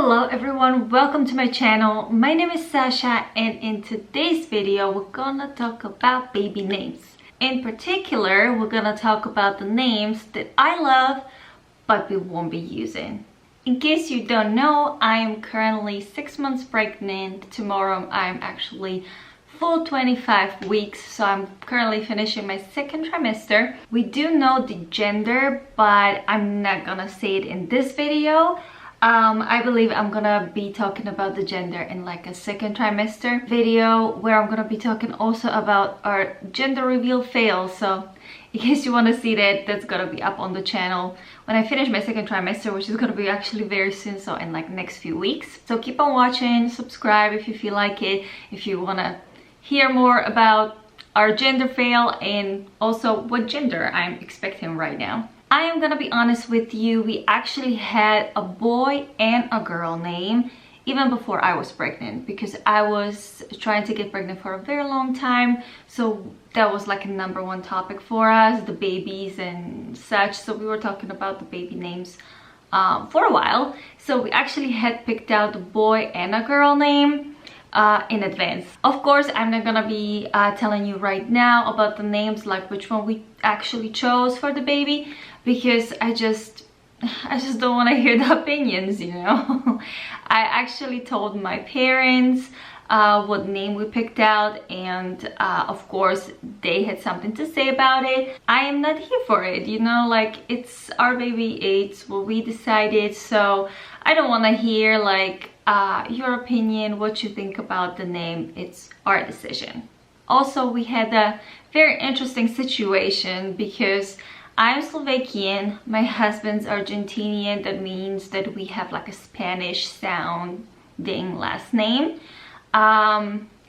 Hello everyone, welcome to my channel. My name is Sasha and in today's video we're gonna talk about baby names. In particular, we're gonna talk about the names that I love but we won't be using. In case you don't know, I am currently 6 months pregnant. Tomorrow I'm actually full 25 weeks, so I'm currently finishing my second trimester. We do know the gender, but I'm not gonna say it in this video. I believe I'm gonna be talking about the gender in like a second trimester video where I'm gonna be talking also about our gender reveal fails. So in case you want to see that, that's gonna be up on the channel when I finish my second trimester, which is gonna be actually very soon, so in like next few weeks. So keep on watching, subscribe if you feel like it, if you wanna hear more about our gender fail and also what gender I'm expecting right now. I am gonna be honest with you, we actually had a boy and a girl name even before I was pregnant, because I was trying to get pregnant for a very long time, so that was like a #1 topic for us, the babies and such. So we were talking about the baby names for a while. So we actually had picked out a boy and a girl name in advance. Of course, I'm not gonna be telling you right now about the names, like which one we actually chose for the baby, because I just don't want to hear the opinions, you know. I actually told my parents what name we picked out, and of course they had something to say about it. I am not here for it, you know, like it's our baby, it's what we decided, so I don't want to hear like your opinion, what you think about the name. It's our decision. Also, we had a very interesting situation because I'm Slovakian, my husband's Argentinian. That means that we have like a Spanish sounding last name.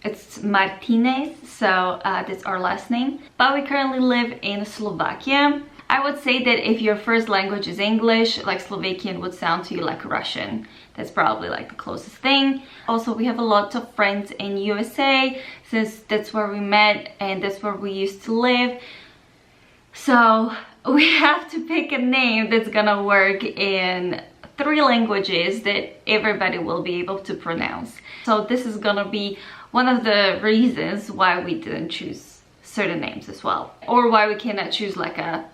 It's Martinez, so that's our last name. But we currently live in Slovakia. I would say that if your first language is English, like Slovakian would sound to you like Russian. That's probably like the closest thing. Also, we have a lot of friends in USA, since that's where we met and that's where we used to live. So we have to pick a name that's gonna work in 3 languages that everybody will be able to pronounce. So this is gonna be one of the reasons why we didn't choose certain names as well, or why we cannot choose like a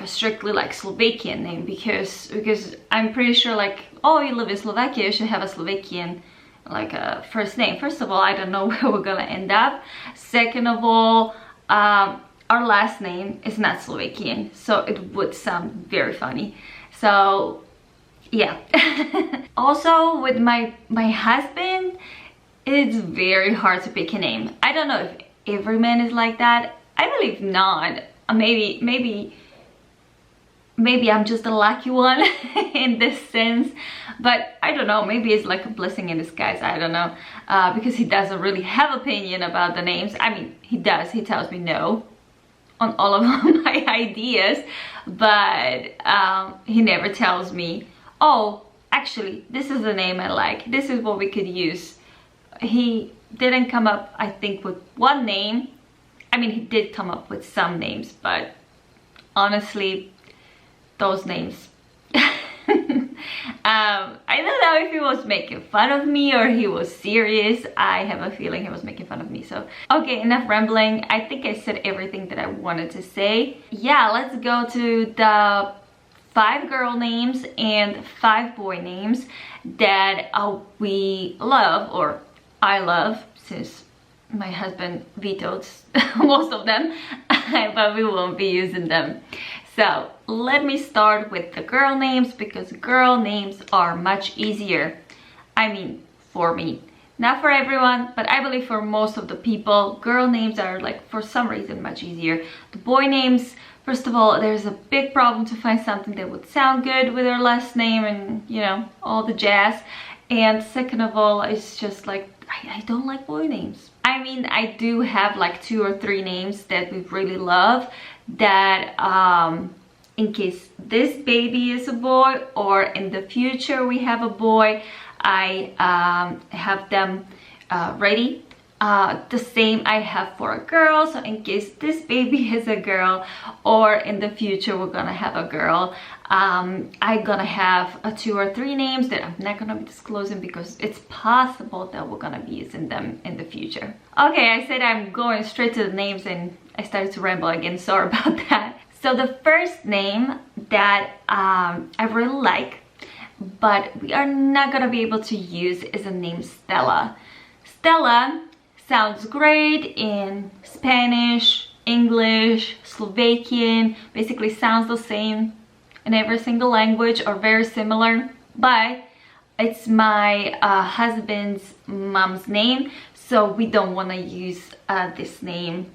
strictly like Slovakian name, because I'm pretty sure like, oh, you live in Slovakia, you should have a Slovakian like a first name. First of all, I don't know where we're gonna end up. Second of all, our last name is not Slovakian, so it would sound very funny. So yeah. Also with my husband, it's very hard to pick a name. I don't know if every man is like that. I believe not. Maybe I'm just a lucky one in this sense, but I don't know, maybe it's like a blessing in disguise, I don't know, because he doesn't really have opinion about the names. I mean, he does, he tells me no on all of my ideas, but he never tells me, oh, actually, this is the name I like, this is what we could use. He didn't come up, I think, with one name. I mean, he did come up with some names, but honestly, those names, I don't know if he was making fun of me or he was serious. I have a feeling he was making fun of me. So okay, enough rambling. I think I said everything that I wanted to say. Yeah, let's go to the 5 girl names and 5 boy names that we love, or I love, since my husband vetoed most of them, but we won't be using them. So let me start with the girl names, because girl names are much easier. I mean, for me, not for everyone, but I believe for most of the people, girl names are like, for some reason, much easier. The boy names, first of all, there's a big problem to find something that would sound good with our last name and, you know, all the jazz. And second of all, it's just like, I don't like boy names. I mean, I do have like 2 or 3 names that we really love, that in case this baby is a boy or in the future we have a boy, I have them ready. The same I have for a girl, so in case this baby is a girl or in the future we're gonna have a girl, I'm gonna have 2 or 3 names that I'm not gonna be disclosing because it's possible that we're gonna be using them in the future. Okay, I said I'm going straight to the names and I started to ramble again. Sorry about that. So the first name that I really like, but we are not gonna be able to use, is the name Stella. Stella sounds great in Spanish, English, Slovakian, basically sounds the same in every single language or very similar, but it's my husband's mom's name, so we don't want to use this name.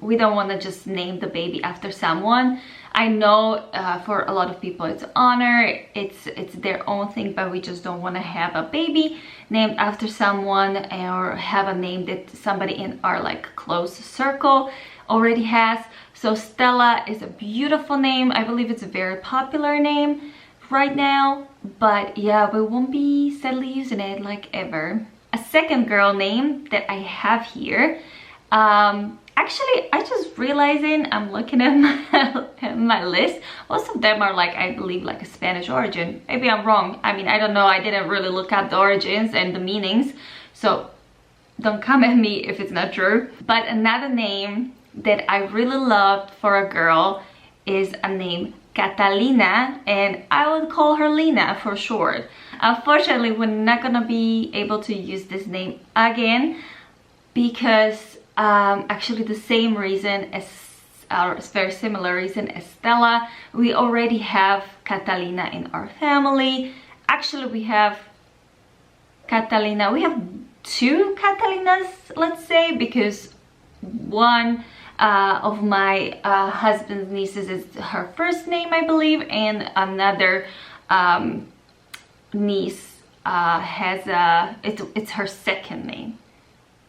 We don't want to just name the baby after someone. I know for a lot of people it's honor, it's their own thing, but we just don't want to have a baby named after someone or have a name that somebody in our like close circle already has. So Stella is a beautiful name. I believe it's a very popular name right now, but yeah, we won't be sadly using it like ever. A second girl name that I have here, actually I just realizing, I'm looking at my list, most of them are like, I believe, like a Spanish origin. Maybe I'm wrong. I mean, I don't know, I didn't really look up the origins and the meanings, so don't come at me if it's not true. But another name that I really loved for a girl is a name Catalina, and I would call her Lina for short. Unfortunately, we're not gonna be able to use this name again because actually the same reason as, or very similar reason as Stella, we already have Catalina in our family. Actually, we have Catalina, we have 2 Catalinas, let's say, because one of my husband's nieces is her first name, I believe, and another niece has it's her second name,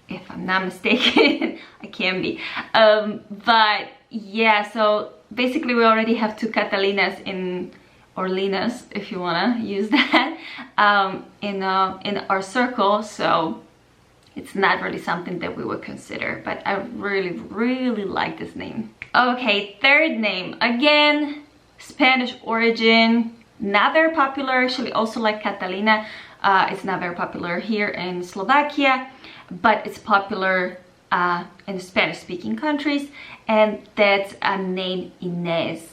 if I'm not mistaken. I can be, but yeah, so basically we already have 2 Catalinas in, or Linas if you want to use that, in our circle, so it's not really something that we would consider, but I really like this name. Okay, third name, again Spanish origin, not very popular, actually, also like Catalina. It's not very popular here in Slovakia, but it's popular in Spanish speaking countries, and that's a name Inez.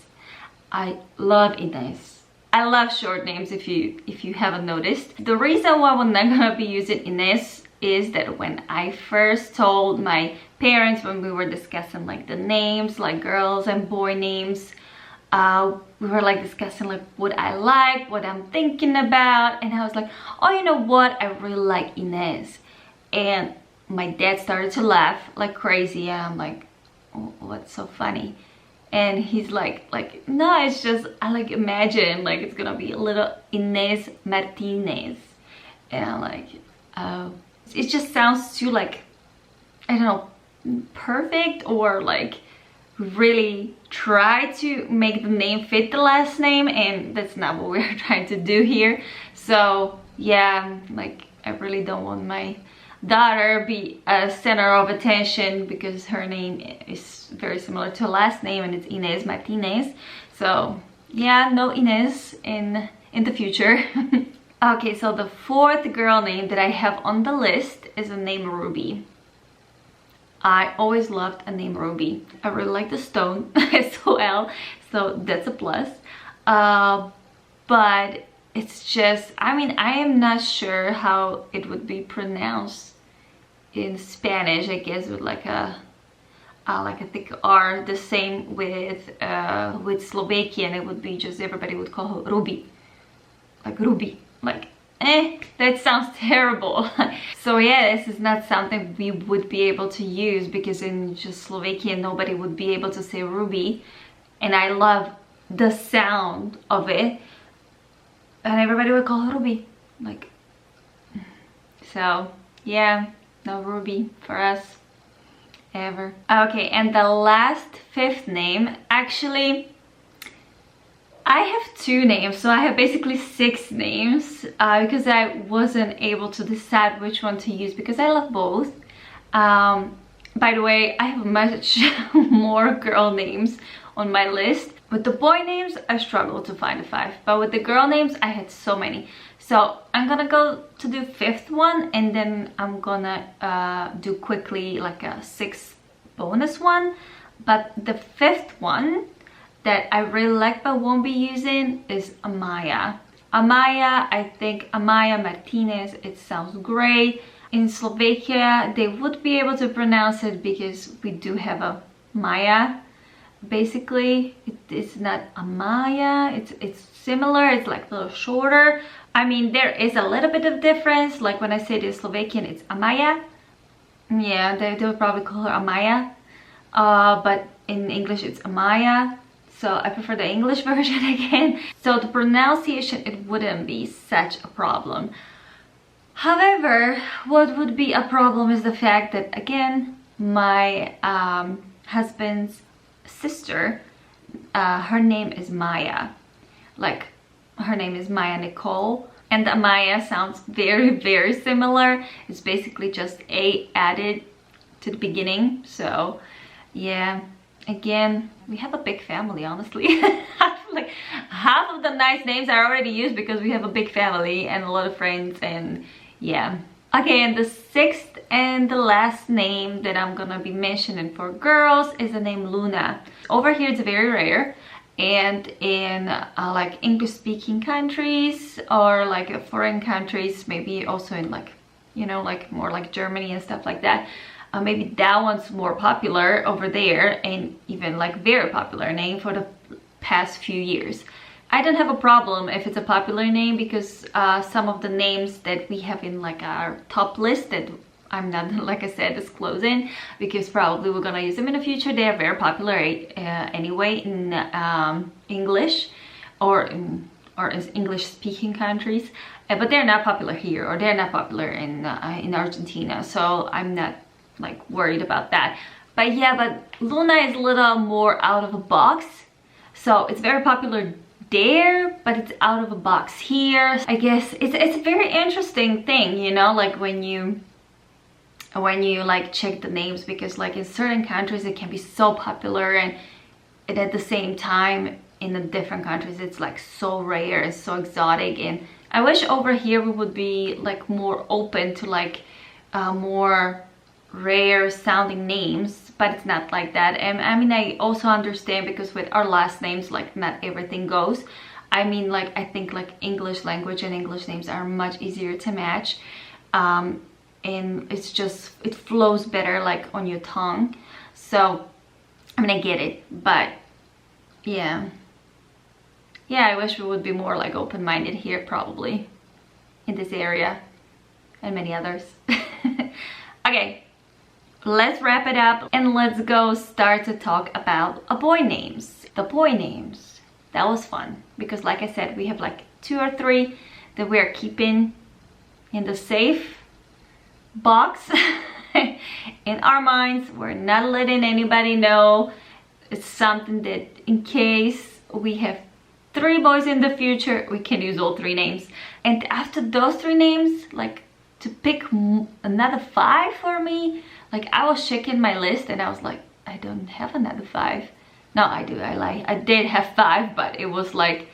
I love Inez. I love short names, if you haven't noticed. The reason why we're not gonna be using Inez is that when I first told my parents, when we were discussing like the names, like girls and boy names, we were like discussing like what I like, what I'm thinking about, and I was like, oh, you know what, I really like Inez. And my dad started to laugh like crazy, and I'm like, oh, what's so funny? And he's like no, it's just, I like imagine like it's gonna be a little Inez Martinez, and I'm like, oh, it just sounds too like, I don't know, perfect, or like really try to make the name fit the last name, and that's not what we're trying to do here. So yeah, like I really don't want my daughter be a center of attention because her name is very similar to her last name, and it's Inez Martinez. So yeah, no Inez in the future. Okay, so the fourth girl name that I have on the list is the name Ruby. I always loved a name Ruby. I really like the stone as well, so that's a plus. But it's just, I mean, I am not sure how it would be pronounced in Spanish. I guess with like a thick R. The same with Slovakian, it would be just, everybody would call her Ruby, like Ruby. Like, that sounds terrible. So yeah, this is not something we would be able to use because in just Slovakian nobody would be able to say Ruby, and I love the sound of it, and everybody would call her Ruby, like, so yeah, no Ruby for us ever. Okay, and the last fifth name, actually I have 2 names, so I have basically 6 names because I wasn't able to decide which one to use because I love both. By the way, I have much more girl names on my list. With the boy names, I struggled to find a 5, but with the girl names, I had so many. So I'm gonna go to do 5th one, and then I'm gonna do quickly like a 6th bonus one. But the 5th one that I really like but won't be using is Amaya. Amaya, I think Amaya Martinez, it sounds great. In Slovakia, they would be able to pronounce it because we do have a Maya. Basically, it's not Amaya, it's similar, it's like a little shorter. I mean, there is a little bit of difference, like when I say the Slovakian, it's Amaya. Yeah, they would probably call her Amaya. But in English, it's Amaya. So I prefer the English version again. So the pronunciation, it wouldn't be such a problem. However, what would be a problem is the fact that, again, my husband's sister, her name is Maya. Like, her name is Maya Nicole, and Amaya sounds very, very similar. It's basically just A added to the beginning. So yeah, again, we have a big family, honestly. Like half of the nice names I already used because we have a big family and a lot of friends, and yeah. Okay, and the 6th and the last name that I'm gonna be mentioning for girls is the name Luna. Over here it's very rare, and in like English speaking countries or like foreign countries, maybe also in like, you know, like more like Germany and stuff like that, maybe that one's more popular over there, and even like very popular name for the past few years. I don't have a problem if it's a popular name, because some of the names that we have in like our top list that I'm not, like I said, disclosing, because probably we're gonna use them in the future. They are very popular anyway in English or in English speaking countries, but they're not popular here, or they're not popular in Argentina, so I'm not like worried about that. But yeah, but Luna is a little more out of a box, so it's very popular there, but it's out of a box here. I guess it's a very interesting thing, you know, like when you like check the names, because like in certain countries it can be so popular, and at the same time in the different countries it's like so rare and so exotic. And I wish over here we would be like more open to like more rare sounding names, but it's not like that. And I mean, I also understand, because with our last names, like not everything goes. I mean, like I think like English language and English names are much easier to match, and it's just, it flows better like on your tongue. So I mean, I get it, but yeah, I wish we would be more like open-minded here, probably in this area and many others. Okay, let's wrap it up and let's go start to talk about boy names. The boy names, that was fun, because like I said, we have like 2 or 3 that we are keeping in the safe box in our minds. We're not letting anybody know. It's something that in case we have 3 boys in the future, we can use all 3 names. And after those 3 names, like to pick another 5 for me, like I was checking my list and I was like, I don't have another 5. No, I do, I lie. I did have 5, but it was like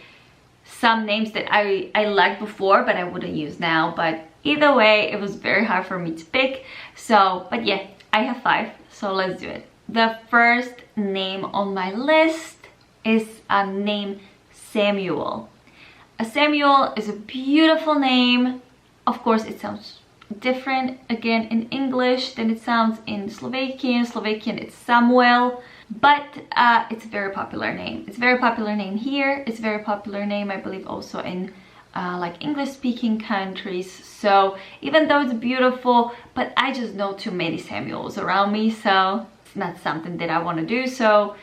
some names that I liked before but I wouldn't use now. But either way, it was very hard for me to pick. So, but yeah, I have 5, so let's do it. The first name on my list is a name Samuel. A Samuel is a beautiful name. Of course, it sounds different again in English than it sounds in Slovakian. Slovakian, it's Samuel, but it's a very popular name. It's a very popular name here. It's a very popular name, I believe, also in like English-speaking countries. So even though it's beautiful, but I just know too many Samuels around me, so it's not something that I want to do. So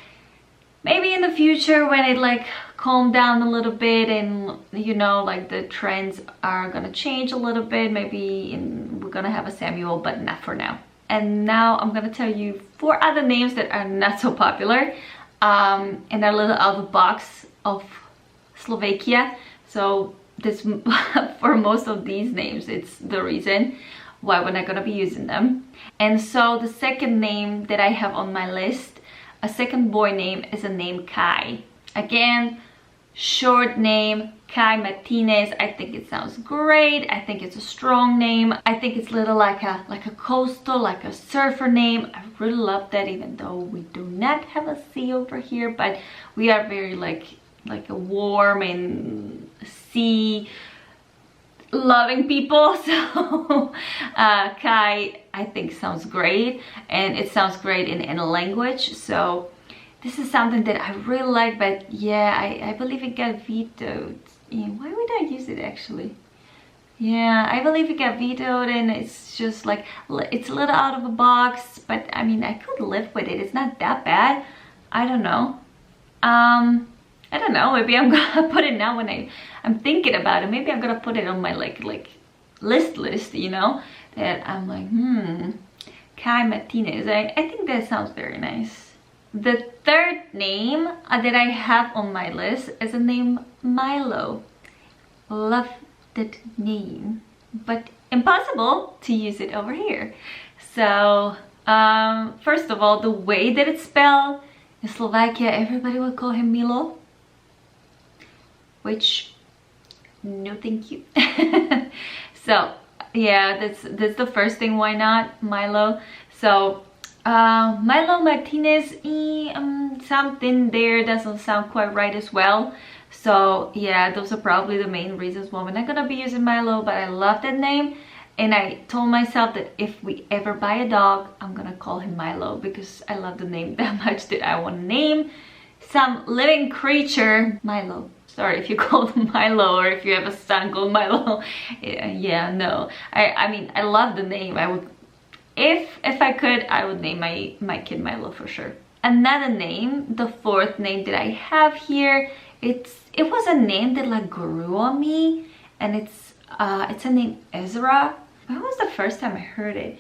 maybe in the future, when it like calm down a little bit and you know, like the trends are gonna change a little bit, maybe we're gonna have a Samuel, but not for now. And now I'm gonna tell you 4 other names that are not so popular and are a little out of the box of Slovakia. So this for most of these names, it's the reason why we're not gonna be using them. And so the second name that I have on my list, a second boy name, is a name Kai. Again, short name, Kai Martinez. I think it sounds great. I think it's a strong name. I think it's little like a coastal, like a surfer name. I really love that, even though we do not have a sea over here, but we are very like a warm and sea loving people. So Kai, I think, sounds great, and it sounds great in any language. So this is something that I really like, but yeah, I believe it got vetoed. Yeah, why would I use it actually? Yeah, I believe it got vetoed, and it's just like, it's a little out of the box, but I mean, I could live with it. It's not that bad. I don't know. I don't know, maybe I'm gonna put it now when I'm thinking about it. Maybe I'm gonna put it on my like list, you know, that I'm like, Kai Martinez. I think that sounds very nice. The third name that I have on my list is the name Milo. Love that name, but impossible to use it over here. So first of all, the way that it's spelled in Slovakia, everybody will call him Milo, which no thank you. So yeah, that's the first thing. Why not Milo? So Milo Martinez, something there doesn't sound quite right as well. So yeah, those are probably the main reasons why we're not gonna be using Milo, but I love that name, and I told myself that if we ever buy a dog, I'm gonna call him Milo, because I love the name that much that I want to name some living creature Milo. Sorry if you call him Milo, or if you have a son called Milo. Yeah, no. I mean, I love the name. I would, if I could, I would name my kid Milo for sure. Another name, the fourth name that I have here, it was a name that like grew on me, and it's a name Ezra. When was the first time I heard it?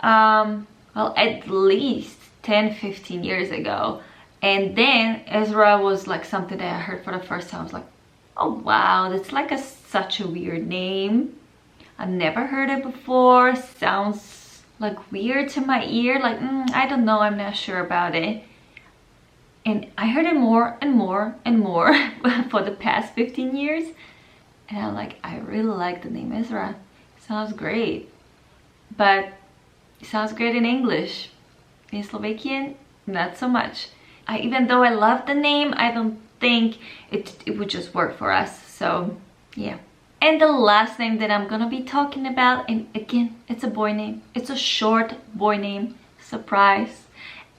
Well, at least 10-15 years ago. And then Ezra was like something that I heard for the first time. I was like, oh wow, that's like such a weird name. I've never heard it before. Sounds like weird to my ear. Like, I don't know, I'm not sure about it. And I heard it more and more and more for the past 15 years. And I'm like, I really like the name Ezra. It sounds great. But it sounds great in English. In Slovakian, not so much. Even though I love the name, I don't think it would just work for us. So yeah. And the last name that I'm gonna be talking about, and again, it's a boy name. It's a short boy name, surprise.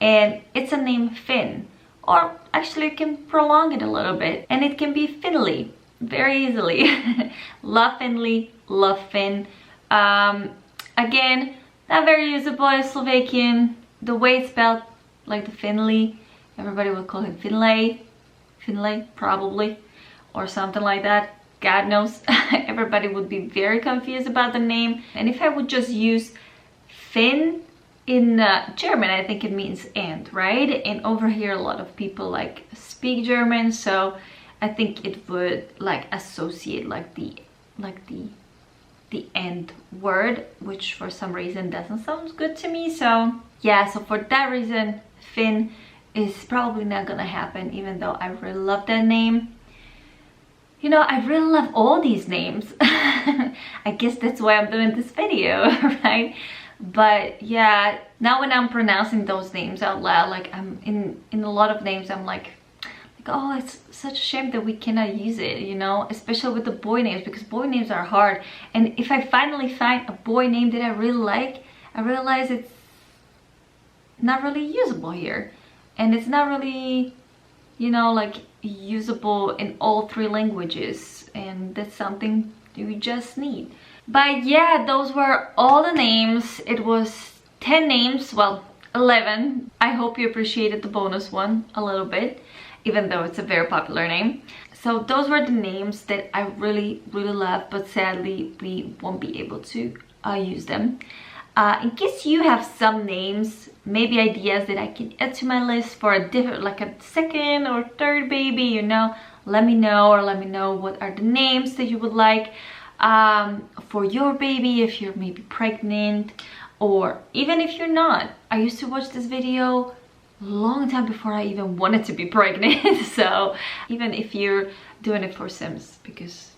And it's a name Finn. Or actually you can prolong it a little bit, and it can be Finley very easily. Love Finley, love Finn. Again, not very usable in Slovakian. The way it's spelled, like the Finley, everybody would call him Finlay, probably, or something like that. God knows. Everybody would be very confused about the name. And if I would just use Finn in German, I think it means and, right? And over here, a lot of people like speak German, so I think it would like associate like the end word, which for some reason doesn't sound good to me. So yeah, so for that reason, Finn is probably not gonna happen, even though I really love that name. You know, I really love all these names. I guess that's why I'm doing this video, right? But yeah, now when I'm pronouncing those names out loud, like I'm in a lot of names, I'm like, oh, it's such a shame that we cannot use it, you know, especially with the boy names, because boy names are hard. And if I finally find a boy name that I really like, I realize it's not really usable here. And it's not really, you know, like usable in all 3 languages. And that's something you just need. But yeah, those were all the names. It was 10 names, well, 11. I hope you appreciated the bonus one a little bit, even though it's a very popular name. So those were the names that I really love, but sadly we won't be able to use them. In case you have some names, maybe ideas that I can add to my list for a different, like a second or third baby, you know, let me know, or let me know what are the names that you would like for your baby, if you're maybe pregnant, or even if you're not. I used to watch this video long time before I even wanted to be pregnant. So even if you're doing it for Sims, because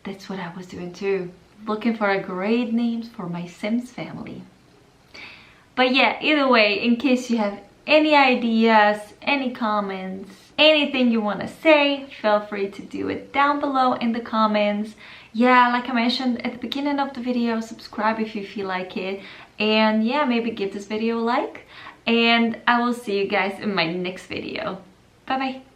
that's what I was doing too, looking for a great names for my Sims family. But yeah, either way, in case you have any ideas, any comments, anything you want to say, feel free to do it down below in the comments. Yeah, like I mentioned at the beginning of the video, subscribe if you feel like it, and yeah, maybe give this video a like, and I will see you guys in my next video. Bye bye.